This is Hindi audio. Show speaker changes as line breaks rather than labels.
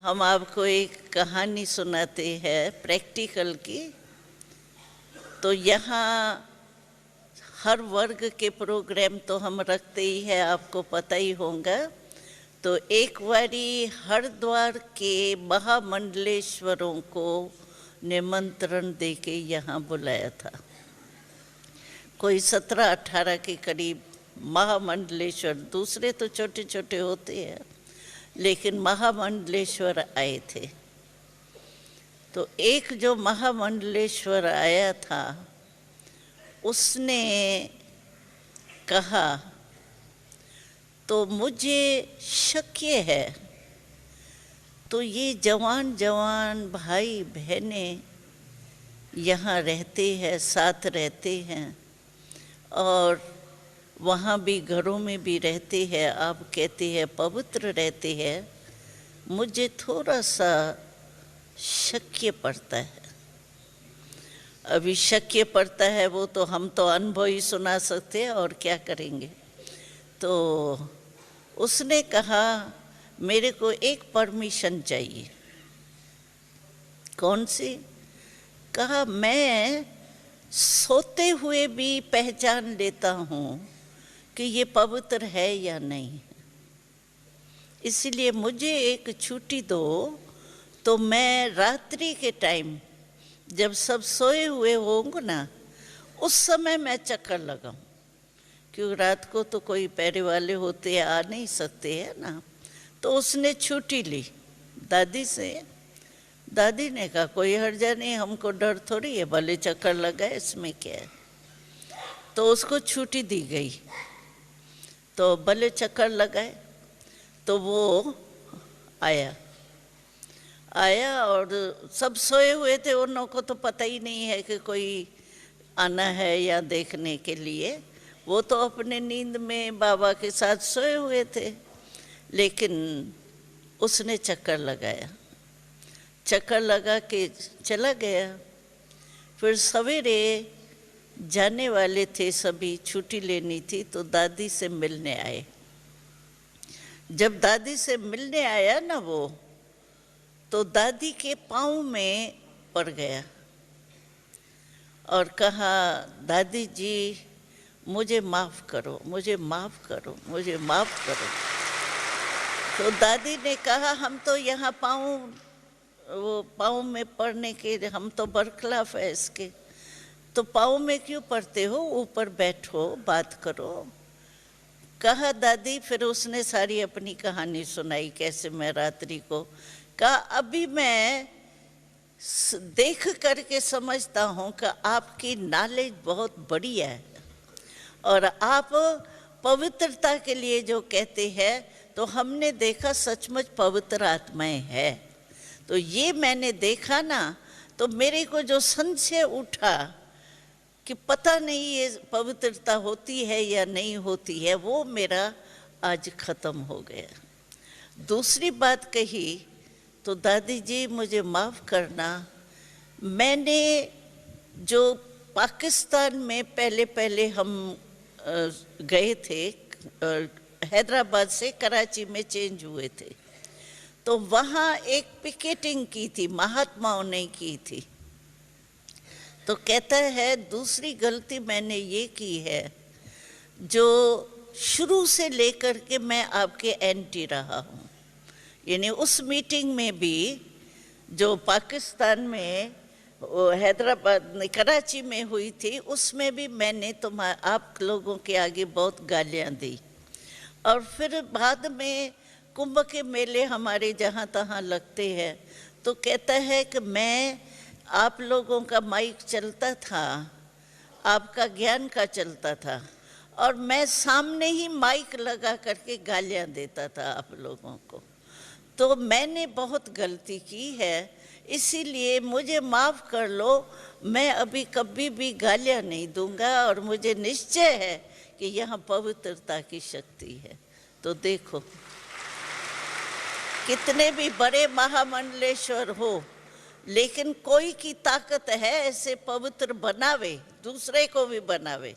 हम आपको एक कहानी सुनाते हैं प्रैक्टिकल की। तो यहाँ हर वर्ग के प्रोग्राम तो हम रखते ही हैं, आपको पता ही होगा। तो एक बारी हरिद्वार के महामंडलेश्वरों को निमंत्रण देके यहाँ बुलाया था। कोई 17-18 के करीब महामंडलेश्वर, दूसरे तो छोटे छोटे होते हैं, लेकिन महामंडलेश्वर आए थे। तो एक जो महामंडलेश्वर आया था उसने कहा, तो मुझे शक्य है तो ये जवान जवान भाई बहनें यहाँ रहते हैं, साथ रहते हैं और वहाँ भी घरों में भी रहते हैं, आप कहते हैं पवित्र रहते हैं, मुझे थोड़ा सा शक्य पड़ता है। अभी शक्य पड़ता है वो तो हम तो अनुभव ही सुना सकते हैं और क्या करेंगे। तो उसने कहा मेरे को एक परमिशन चाहिए। कौन सी? कहा मैं सोते हुए भी पहचान लेता हूँ कि ये पवित्र है या नहीं, इसलिए मुझे एक छुट्टी दो तो मैं रात्रि के टाइम जब सब सोए हुए होंगे ना, उस समय मैं चक्कर लगाऊं, क्योंकि रात को तो कोई पैरे वाले होते आ नहीं सकते हैं ना। तो उसने छुट्टी ली दादी से। दादी ने कहा कोई हर्जा नहीं, हमको डर थोड़ी है, भले चक्कर लगाए, इसमें क्या है। तो उसको छुट्टी दी गई, तो भले चक्कर लगाए। तो वो आया और सब सोए हुए थे, उन को तो पता ही नहीं है कि कोई आना है या देखने के लिए। वो तो अपने नींद में बाबा के साथ सोए हुए थे, लेकिन उसने चक्कर लगाया, चक्कर लगा के चला गया। फिर सवेरे जाने वाले थे सभी, छुट्टी लेनी थी, तो दादी से मिलने आए। जब दादी से मिलने आया ना वो, तो दादी के पाँव में पड़ गया और कहा दादी जी मुझे माफ़ करो, मुझे माफ़ करो, मुझे माफ़ करो। तो दादी ने कहा हम तो यहाँ पाँव में पड़ने के हम तो बरखिलाफ है इसके, तो पाँव में क्यों पड़ते हो, ऊपर बैठो बात करो। कहा दादी, फिर उसने सारी अपनी कहानी सुनाई, कैसे मैं रात्रि को। कहा अभी मैं देख करके समझता हूँ कि आपकी नॉलेज बहुत बढ़िया है और आप पवित्रता के लिए जो कहते हैं, तो हमने देखा सचमुच पवित्र आत्माएं है। तो ये मैंने देखा ना, तो मेरे को जो संशय उठा कि पता नहीं ये पवित्रता होती है या नहीं होती है, वो मेरा आज ख़त्म हो गया। दूसरी बात कही तो दादी जी मुझे माफ़ करना, मैंने जो पाकिस्तान में पहले हम गए थे, हैदराबाद से कराची में चेंज हुए थे, तो वहाँ एक पिकेटिंग की थी, महात्माओं ने की थी। तो कहता है दूसरी गलती मैंने ये की है, जो शुरू से लेकर के मैं आपके एंटी रहा हूँ। यानी उस मीटिंग में भी जो पाकिस्तान में हैदराबाद कराची में हुई थी, उसमें भी मैंने आप लोगों के आगे बहुत गालियाँ दी। और फिर बाद में कुंभ के मेले हमारे जहाँ तहाँ लगते हैं, तो कहता है कि मैं आप लोगों का माइक चलता था, आपका ज्ञान का चलता था, और मैं सामने ही माइक लगा करके गालियाँ देता था आप लोगों को। तो मैंने बहुत गलती की है, इसीलिए मुझे माफ़ कर लो, मैं अभी कभी भी गालियाँ नहीं दूंगा और मुझे निश्चय है कि यहाँ पवित्रता की शक्ति है। तो देखो कितने भी बड़े महामंडलेश्वर हो, लेकिन कोई की ताकत है ऐसे पवित्र बनावे, दूसरे को भी बनावे।